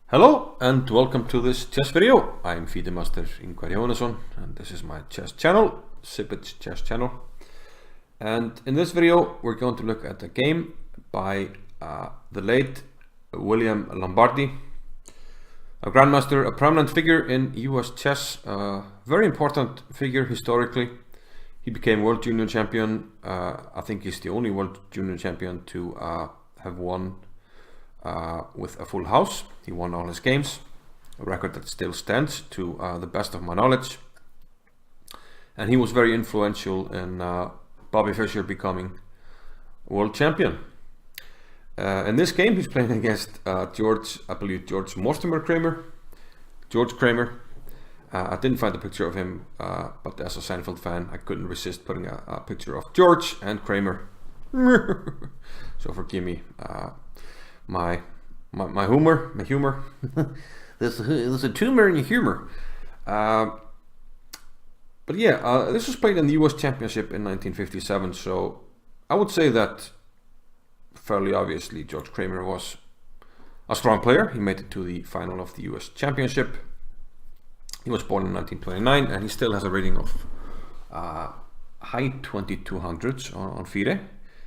Hello and welcome to this chess video. I'm Master Ingvar Jónasson and this is my chess channel, Sipit's chess channel. And in this video we're going to look at a game by the late William Lombardy, a grandmaster, a prominent figure in US chess, a very important figure historically. He became world junior champion. I think he's the only world junior champion to have won with a full house. He won all his games, a record that still stands to the best of my knowledge. And he was very influential in Bobby Fischer becoming world champion. In this game he's playing against George Kramer. I didn't find a picture of him, but as a Seinfeld fan I couldn't resist putting a picture of George and Kramer. So forgive me my humor. There's a tumor in your humor. But yeah, this was played in the US Championship in 1957, so I would say that fairly obviously George Kramer was a strong player. He made it to the final of the US Championship. He was born in 1929 and he still has a rating of high 2200s on FIDE.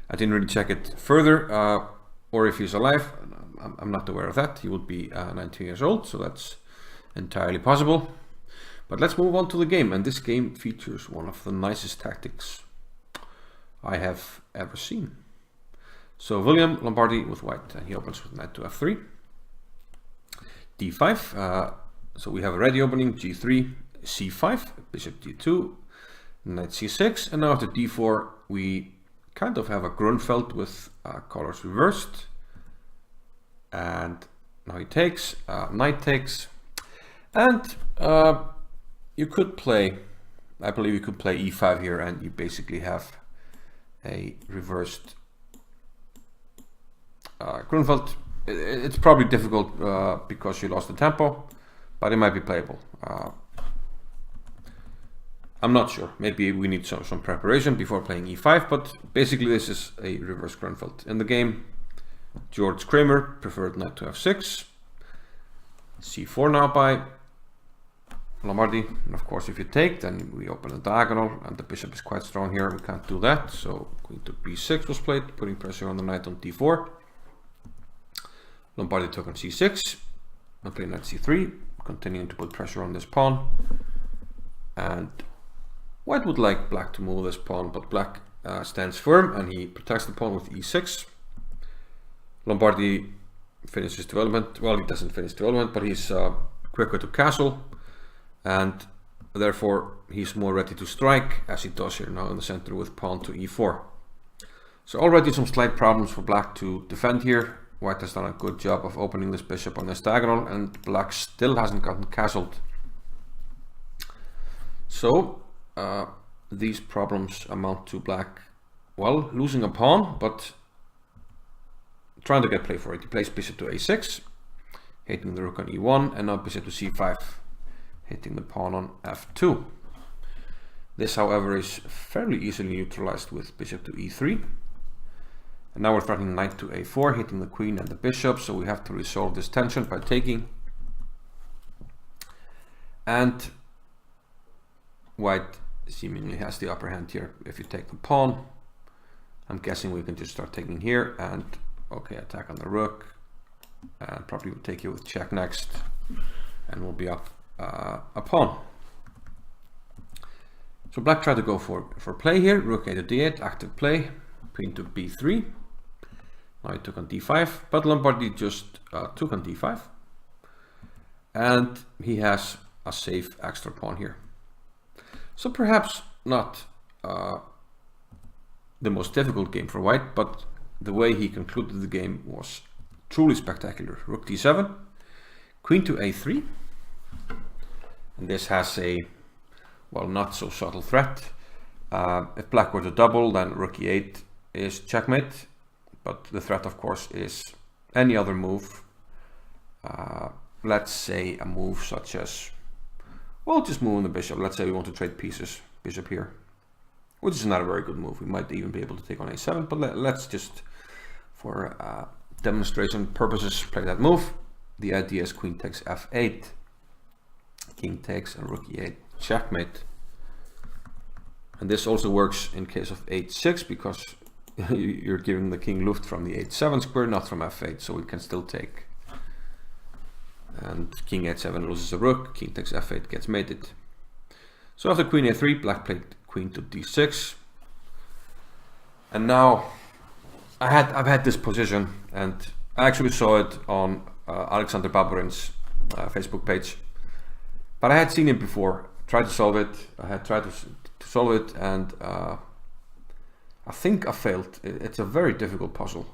I didn't really check it further, or if he's alive. I'm not aware of that. He would be 19 years old, so that's entirely possible. But let's move on to the game, and this game features one of the nicest tactics I have ever seen. So William Lombardy with white, and he opens with knight to f3, d5. So we have a ready opening, g3, c5, bishop d2, knight c6, and now after d4 we kind of have a Grunfeld with colors reversed. And now he takes, knight takes, and you could play, I believe you could play e5 here, and you basically have a reversed Grunfeld. It's probably difficult because you lost the tempo, but it might be playable. I'm not sure. Maybe we need some preparation before playing e5, but basically this is a reverse Grunfeld. In the game, George Kramer preferred knight to f6, c4 now by Lombardy, and of course if you take, then we open a diagonal, and the bishop is quite strong here. We can't do that, so queen to b6 was played, putting pressure on the knight on d4. Lombardy took on c6 and played knight c3, continuing to put pressure on this pawn. And white would like black to move this pawn, but black stands firm and he protects the pawn with e6. Lombardy finishes development. Well, he doesn't finish development, but he's quicker to castle, and therefore he's more ready to strike, as he does here now in the center with pawn to e4. So already some slight problems for black to defend here. White has done a good job of opening this bishop on this diagonal, and black still hasn't gotten castled. So these problems amount to black, well, losing a pawn, but trying to get play for it. He plays bishop to a6, hitting the rook on e1, and now bishop to c5, hitting the pawn on f2. This, however, is fairly easily neutralized with bishop to e3. And now we're threatening knight to a4, hitting the queen and the bishop, so we have to resolve this tension by taking. And white seemingly has the upper hand here. If you take the pawn, I'm guessing we can just start taking here, and okay, attack on the rook, and probably we'll take you with check next, and we'll be up a pawn. So black tried to go for play here, rook a to d8, active play, queen to b3. Now he took on d5, but Lombardy just took on d5, and he has a safe extra pawn here. So perhaps not the most difficult game for white, but the way he concluded the game was truly spectacular. Rook d7, queen to a3, and this has a, well, not so subtle threat. If black were to double, then rook e8 is checkmate, but the threat of course is any other move. Let's say a move such as, well, just moving the bishop. Let's say we want to trade pieces, bishop here, which is not a very good move. We might even be able to take on a7, but let's just, for demonstration purposes, play that move. the idea is queen takes f8, king takes, and rook e8, checkmate. And this also works in case of h6 because you're giving the king luft from the h7 square, not from f8, so we can still take. And king h7 loses a rook, king takes f8 gets mated. So after queen a3, black played queen to d6. And now I've had this position, and I actually saw it on Alexander Baburin's Facebook page, but I had seen it before, tried to solve it. I had tried to solve it, and I think I failed. It's a very difficult puzzle,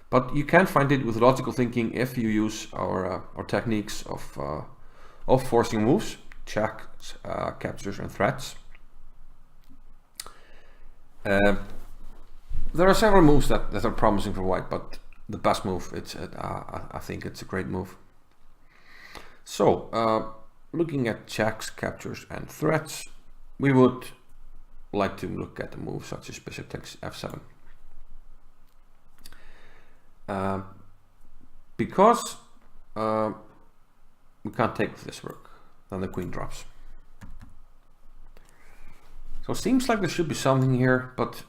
but you can find it with logical thinking if you use our techniques of forcing moves, checks, captures, and threats. There are several moves that are promising for white, but the best move, I think it's a great move. So, looking at checks, captures, and threats, we would like to look at a move such as bishop takes f7. Because we can't take with this rook, then the queen drops. So it seems like there should be something here, but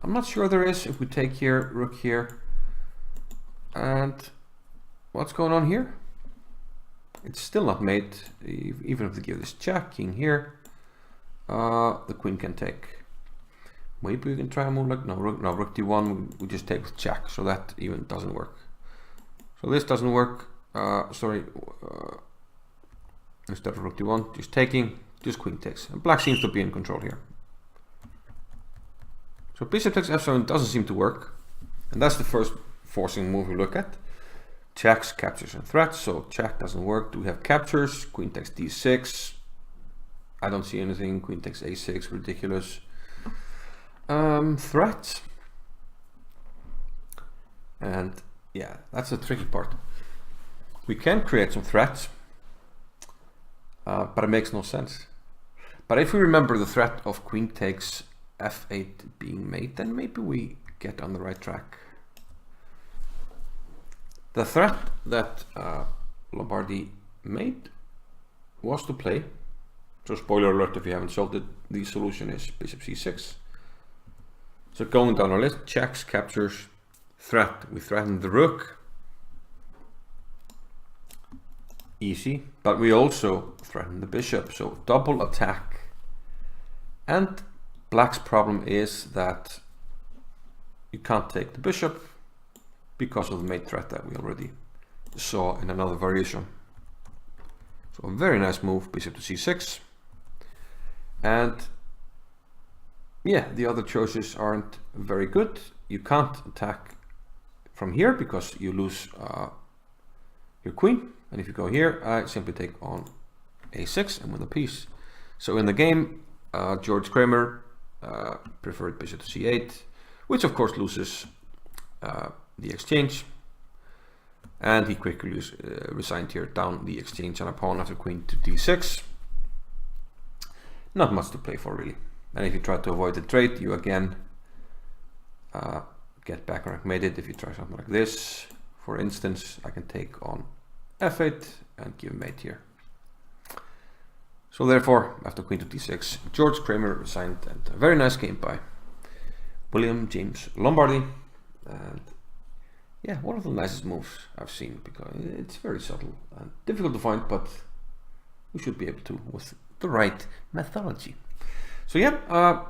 I'm not sure there is. If we take here, rook here, and what's going on here? It's still not made, even if we give this check, king here, the queen can take. Maybe we can try a move like, no, rook d1, we just take with check, so that even doesn't work. So this doesn't work, instead of rook d1, just taking, just queen takes. And black seems to be in control here. So bishop takes f7 doesn't seem to work, and that's the first forcing move we look at. Checks, captures, and threats. So check doesn't work. Do we have captures? Queen takes d6. I don't see anything. Queen takes a6, ridiculous. Threats. And yeah, that's the tricky part. We can create some threats, but it makes no sense. But if we remember the threat of queen takes f8 being made, then maybe we get on the right track. The threat that Lombardy made was to play, so spoiler alert if you haven't solved it, the solution is bishop c6. So going down our list, checks, captures, threat. We threaten the rook, easy, but we also threaten the bishop, so double attack. And black's problem is that you can't take the bishop because of the mate threat that we already saw in another variation. So a very nice move, bishop to c6. And yeah, the other choices aren't very good. You can't attack from here because you lose your queen. And if you go here, I simply take on a6 and win the piece. So in the game, George Kramer preferred bishop to c8, which of course loses the exchange, and he quickly resigned here down the exchange on a pawn after queen to d6. Not much to play for really, and if you try to avoid the trade, you again get back rank mated. If you try something like this, for instance, I can take on f8 and give mate here. So therefore, after queen to d6, George Kramer resigned, and a very nice game by William James Lombardy. And yeah, one of the nicest moves I've seen, because it's very subtle and difficult to find, but we should be able to with the right methodology. So yeah,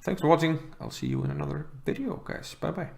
thanks for watching. I'll see you in another video, guys. Bye bye.